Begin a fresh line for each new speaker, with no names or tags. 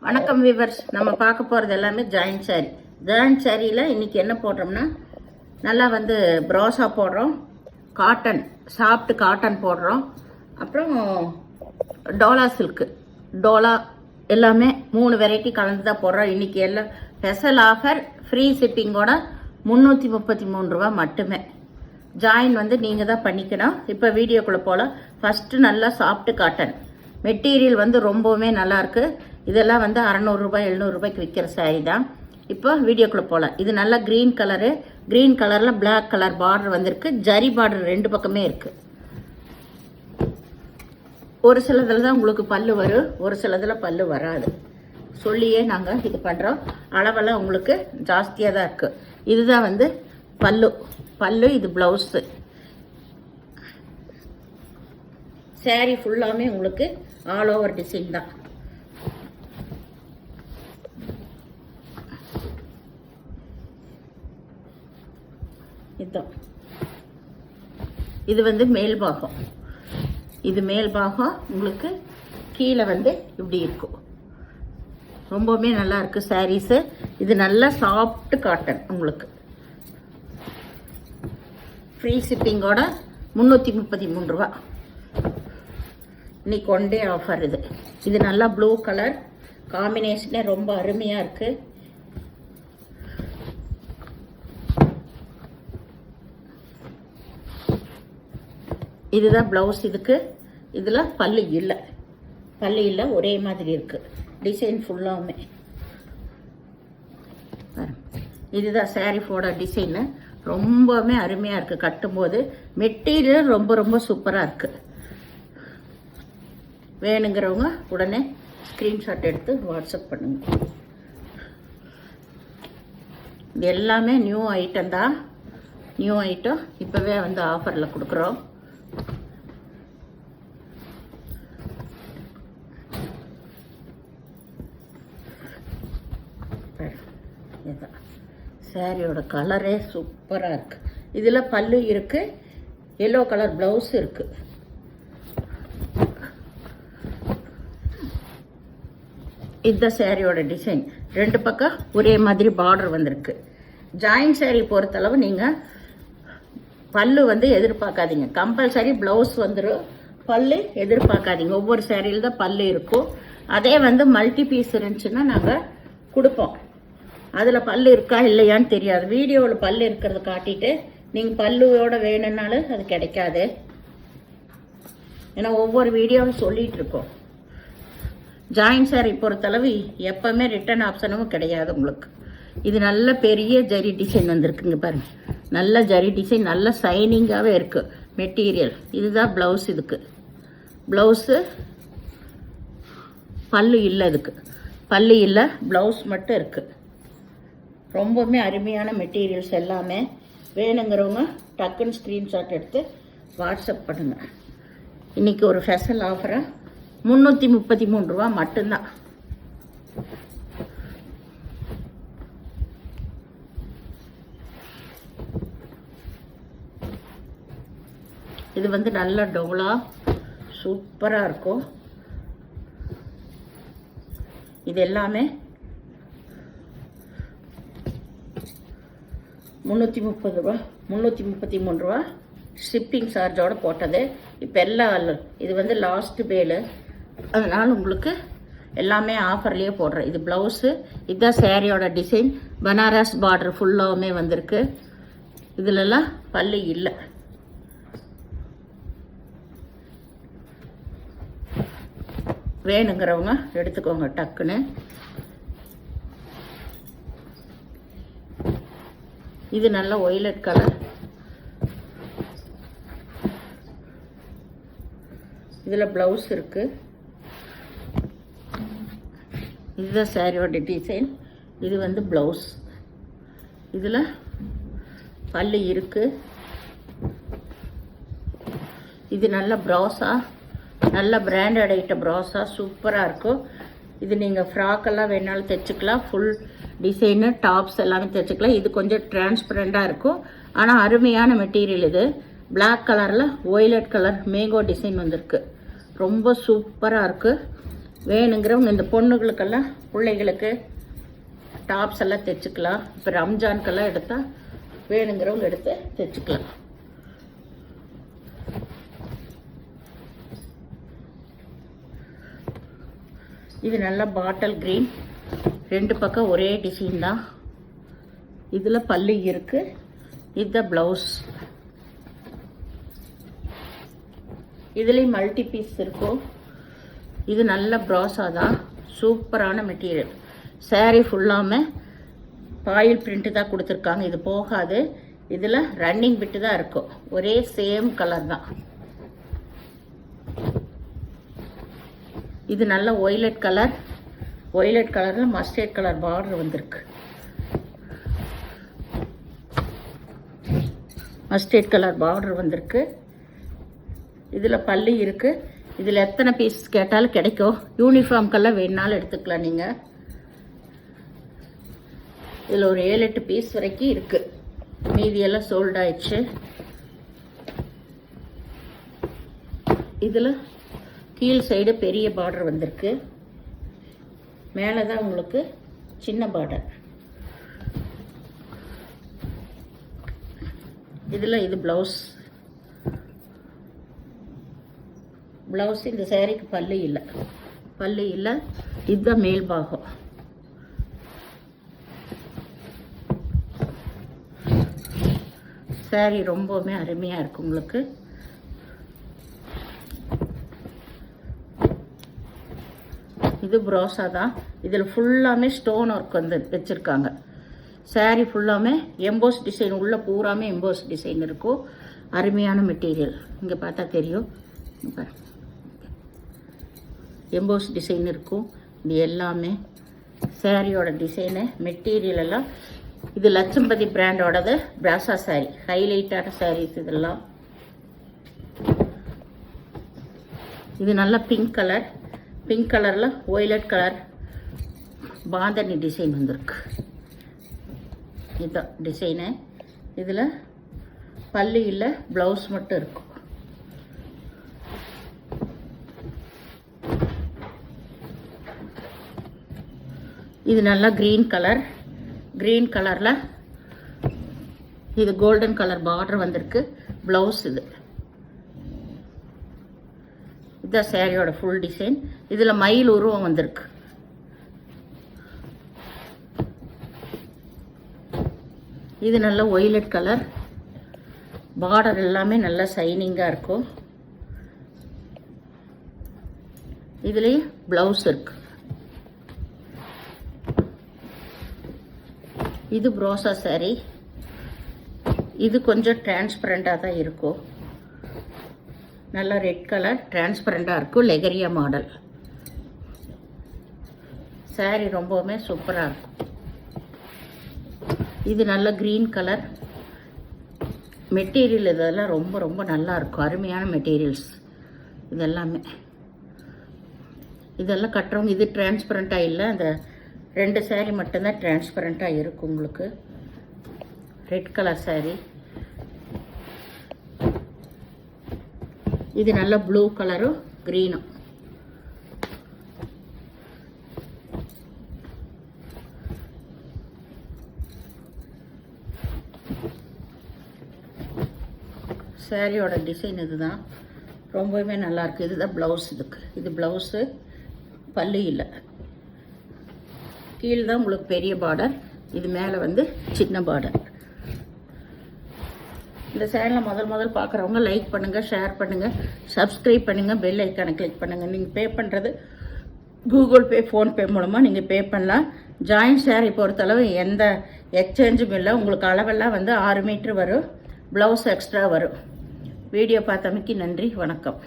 வணக்கம் வீவர்ஸ். நம்ம பார்க்க போகிறது எல்லாமே ஜாயிண்ட் சாரீ. ஜாயிண்ட் சாரியில் இன்றைக்கி என்ன போடுறோம்னா, நல்லா வந்து ப்ரோஸா போடுறோம், காட்டன் சாஃப்ட் காட்டன் போடுறோம், அப்புறம் டோலா சில்க்கு, டோலா எல்லாமே 3 வெரைட்டி கலந்து தான் போடுறோம். இன்றைக்கி எல்லாம் ஸ்பெஷல் ஆஃபர், ஃப்ரீ ஷிப்பிங்கோட 333 ரூபா மட்டுமே. ஜாயின் வந்து நீங்கள் தான் பண்ணிக்கணும். இப்போ வீடியோக்குள்ளே போகலாம். ஃபஸ்ட்டு நல்லா சாஃப்ட் காட்டன் மெட்டீரியல் வந்து ரொம்பவுமே நல்லாயிருக்கு. இதெல்லாம் வந்து 600 ரூபாய் 700 ரூபாய்க்கு விற்கிற சாரீ தான். இப்போ வீடியோக்குள்ளே போகலாம். இது நல்லா க்ரீன் கலரு, க்ரீன் கலரில் பிளாக் கலர் பார்டர் வந்திருக்கு. ஜரி பார்டர் 2 பக்கமே இருக்குது. ஒரு சிலதில் தான் உங்களுக்கு பல்லு வரும், ஒரு சிலதில் பல்லு வராது. சொல்லியே நாங்கள் இது பண்ணுறோம். அளவெல்லாம் உங்களுக்கு ஜாஸ்தியாக தான் இருக்குது. இதுதான் வந்து பல்லு, இது ப்ளவுஸு. சாரீ ஃபுல்லாமே உங்களுக்கு ஆல் ஓவர் டிசைன் தான். இதுதான் இது வந்து மேல் பாகம். இது மேல் பாகம் உங்களுக்கு கீழே வந்து இப்படி இருக்கும். ரொம்பவுமே நல்லா இருக்கு சாரீஸு. இது நல்லா சாஃப்ட் காட்டன். உங்களுக்கு ஃப்ரீ ஷிப்பிங்கோட 333 ரூபா. இன்னைக்கு ஒன் டே ஆஃபர். இது நல்லா ப்ளூ கலர் காம்பினேஷனே ரொம்ப அருமையாக இருக்குது. இதுதான் ப்ளவுஸ். இதுக்கு இதில் பல்லு இல்லை, ஒரே மாதிரி இருக்குது டிசைன் ஃபுல்லாமே. இதுதான் சாரீ ஃபோட டிசைனு. ரொம்பவுமே அருமையாக இருக்குது. கட்டும்போது மெட்டீரியல் ரொம்ப ரொம்ப சூப்பராக இருக்குது. வேணுங்கிறவங்க உடனே ஸ்க்ரீன்ஷாட் எடுத்து வாட்ஸ்அப் பண்ணுங்க. இது எல்லாமே நியூ ஐட்டம் தான். நியூ ஐட்டம் இப்போவே வந்து ஆஃபரில் கொடுக்குறோம். சாரியோட கலரே சூப்பராக இருக்கு. இதில் பல்லு இருக்கு, எல்லோ கலர் ப்ளவுஸ் இருக்கு. இந்த சாரியோட டிசைன் 2 பக்கம் ஒரே மாதிரி பார்டர் வந்திருக்கு. ஜாயிண்ட் சாரி பொறுத்தளவு நீங்கள் பல்லு வந்து எதிர்பார்க்காதீங்க. கம்பல்சரி ப்ளவுஸ் வந்துடும், பல்லு எதிர்பார்க்காதீங்க. ஒவ்வொரு சாரியில் தான் பல்லு இருக்கும். அதே வந்து மல்டி பீஸ் இருந்துச்சுன்னா நாங்கள் கொடுப்போம். அதில் பல்லு இருக்கா இல்லையான்னு தெரியாது. வீடியோவில் பல்லு இருக்கிறத காட்டிட்டு நீங்கள் பல்லுவோட வேணும்னாலும் அது கிடைக்காது. ஏன்னா ஒவ்வொரு வீடியோவும் சொல்லிகிட்டு இருக்கோம். ஜாயிண்ட் சாரி பொறுத்தளவு எப்பவுமே ரிட்டர்ன் ஆப்ஷனும் கிடையாது உங்களுக்கு. இது நல்ல பெரிய ஜரி டிசைன் வந்திருக்குங்க பாருங்க. நல்ல ஜரி டிசைன், நல்ல சைனிங்காகவே இருக்குது மெட்டீரியல். இதுதான் ப்ளவுஸ். இதுக்கு ப்ளவுஸு பல்லு இல்லை. இதுக்கு பல்லு இல்லை, ப்ளவுஸ் மட்டும் இருக்குது. ரொம்பவுமே அருமையான மெட்டீரியல்ஸ் எல்லாமே. வேணுங்கிறவங்க டக்குன்னு ஸ்க்ரீன்ஷாட் எடுத்து வாட்ஸ்அப் பண்ணுங்கள். இன்றைக்கி ஒரு ஸ்பெஷல் ஆஃபராக 333 ரூபா மட்டும்தான். இது வந்து நல்ல டோலா சூப்பராக இருக்கும். இது எல்லாமே 330 ரூபா, 333 ரூபா ஷிப்பிங் சார்ஜோடு போட்டது. இப்போ எல்லாம் இது வந்து லாஸ்ட் பேலு, அதனால் உங்களுக்கு எல்லாமே ஆஃபர்லேயே போடுறேன். இது ப்ளவுஸு, இதுதான் சாரியோட டிசைன். பனாரஸ் பார்டர் ஃபுல்லாகவுமே வந்திருக்கு. இதிலெல்லாம் பல்லு இல்லை. வேணுங்கிறவங்க எடுத்துக்கோங்க டக்குன்னு. இது நல்ல ஒய்லட் கலர். இதில் ப்ளவுஸ் இருக்குது. இதுதான் சாரியோட டிசைன். இது வந்து ப்ளவுஸ். இதில் பல்லு இருக்குது. இது நல்ல ப்ராஸா, நல்ல பிராண்டட் ஐட்டம் ப்ராஸா சூப்பராக இருக்கும். இது நீங்கள் ஃப்ராக்கெல்லாம் வேணாலும் தைச்சிக்கலாம். ஃபுல் டிசைனு டாப்ஸ் எல்லாமே தைச்சிக்கலாம். இது கொஞ்சம் டிரான்ஸ்பரண்டாக இருக்கும், ஆனால் அருமையான மெட்டீரியல். இது பிளாக் கலரில் ஒய்லட் கலர் மேங்கோ டிசைன் வந்திருக்கு. ரொம்ப சூப்பராக இருக்குது. வேணுங்கிறவங்க இந்த பொண்ணுகளுக்கெல்லாம் பிள்ளைகளுக்கு டாப்ஸ் எல்லாம் தைச்சிக்கலாம். இப்போ ரம்ஜானுக்கெல்லாம் எடுத்தால் வேணுங்கிறவங்க எடுத்து தைச்சிக்கலாம். இது நல்லா பாட்டில் கிரீன், 2 பக்கம் ஒரே டிசைன் தான். இதில் பல்லு இருக்கு. இதுதான் ப்ளவுஸ். இதுலேயும் மல்டி பீஸ் இருக்கும். இது நல்ல ப்ராஸா தான், சூப்பரான மெட்டீரியல். சாரீ ஃபுல்லாமே பாயில் பிரிண்ட் தான் கொடுத்துருக்காங்க. இது போகாது. இதில் ரன்னிங் பிட்டு தான் இருக்கும். ஒரே சேம் கலர் தான். இது நல்ல ஒய்லட் கலர். ஒய்லட் கலரில் மஸ்டர்ட் கலர் பார்டர் வந்திருக்கு. மஸ்டர்ட் கலர் பார்டர் வந்திருக்கு. இதில் பல்லு இருக்குது. இதில் எத்தனை பீஸ் கேட்டாலும் கிடைக்கும். யூனிஃபார்ம்க்கெல்லாம் வேணுனாலும் எடுத்துக்கலாம் நீங்கள். இதில் ஒரு 7-8 பீஸ் வரைக்கும் இருக்குது. மீதியெல்லாம் சோல்ட் ஆயிடுச்சு. இதில் கீழ் சைடு பெரிய பார்டர் வந்திருக்கு. மேலே தான் உங்களுக்கு சின்ன பார்டர். இதில் இது ப்ளவுஸ். ப்ளவுஸ் இந்த சேரீக்கு பல்லு இல்லை. பல்லு இல்லை. இதுதான் மேல் பாகம். சாரீ ரொம்பவுமே அருமையாக இருக்குது உங்களுக்கு. இது ப்ரோஸா தான். இதில் ஃபுல்லாமே ஸ்டோன் ஒர்க் வந்து வச்சுருக்காங்க. சாரீ ஃபுல்லாமே எம்போஸ் டிசைன், உள்ள பூராமே எம்போஸ் டிசைன் இருக்கும். அருமையான மெட்டீரியல். இங்கே பார்த்தா தெரியும். எம்போஸ் டிசைன் இருக்கும். இது எல்லாமே சாரியோட டிசைனு. மெட்டீரியல் எல்லாம் இது லட்சம்பதி பிராண்டோடது. பிராசா சாரி, ஹைலைட்டான சாரீஸ் இதெல்லாம். இது நல்ல பிங்க் கலர். பிங்க் கலரில் ஒய்லட் கலர் பாந்தனி டிசைன் வந்திருக்கு. இதுதான் டிசைனு. இதில் பல்லு இல்லை, ப்ளவுஸ் மட்டும் இருக்கும். இது நல்லா க்ரீன் கலர். க்ரீன் கலரில் இது கோல்டன் கலர் பார்டர் வந்திருக்கு. ப்ளவுஸ் இது. இதுதான் சாரியோட ஃபுல் டிசைன். இதில் மயில் உருவம் வந்திருக்கு. இது நல்ல ஒய்லட் கலர். பார்டர் எல்லாமே நல்லா ஷைனிங்காக இருக்கும். இதுலேயும் ப்ளவுஸ் இருக்கு. இது ப்ரோசா சாரி. இது கொஞ்சம் டிரான்ஸ்பரண்டாக தான் இருக்கும். நல்லா ரெட் கலர் டிரான்ஸ்பரண்டாக இருக்கும். லெகரியா மாடல். சாரி ரொம்பவுமே சூப்பராக இருக்கும். இது நல்ல க்ரீன் கலர். மெட்டீரியல் இதெல்லாம் ரொம்ப ரொம்ப நல்லா இருக்கும். அருமையான மெட்டீரியல்ஸ் இதெல்லாமே. இதெல்லாம் கட்டுறவங்க இது டிரான்ஸ்பரண்ட்டாக இல்லை. அந்த 2 சாரீ மட்டும்தான் டிரான்ஸ்பரண்ட்டாக இருக்கும் உங்களுக்கு. Red colour sari. இது நல்ல ப்ளூ கலரும் க்ரீனும். சாரியோட டிசைன் இதுதான். ரொம்பவுமே நல்லாயிருக்கு. இதுதான் ப்ளவுஸ். இதுக்கு இது ப்ளவுஸு. பல்லு இல்லை. கீழே தான் உங்களுக்கு பெரிய பார்டர். இது மேலே வந்து சின்ன பார்டர். இந்த சேனலை முதல் பார்க்குறவங்க லைக் பண்ணுங்கள், ஷேர் பண்ணுங்கள், சப்ஸ்கிரைப் பண்ணுங்கள், பெல் ஐக்கானை கிளிக் பண்ணுங்கள். நீங்கள் பே பண்ணுறது கூகுள் பே, ஃபோன்பே மூலமாக நீங்கள் பே பண்ணலாம். ஜாயின்ட் சாரீ பொறுத்தளவு எந்த எக்ஸ்சேஞ்சும் இல்லை. உங்களுக்கு அளவெல்லாம் வந்து 6 மீட்ரு வரும். ப்ளவுஸ் எக்ஸ்ட்ரா வரும். வீடியோ பார்த்தமைக்கு நன்றி. வணக்கம்.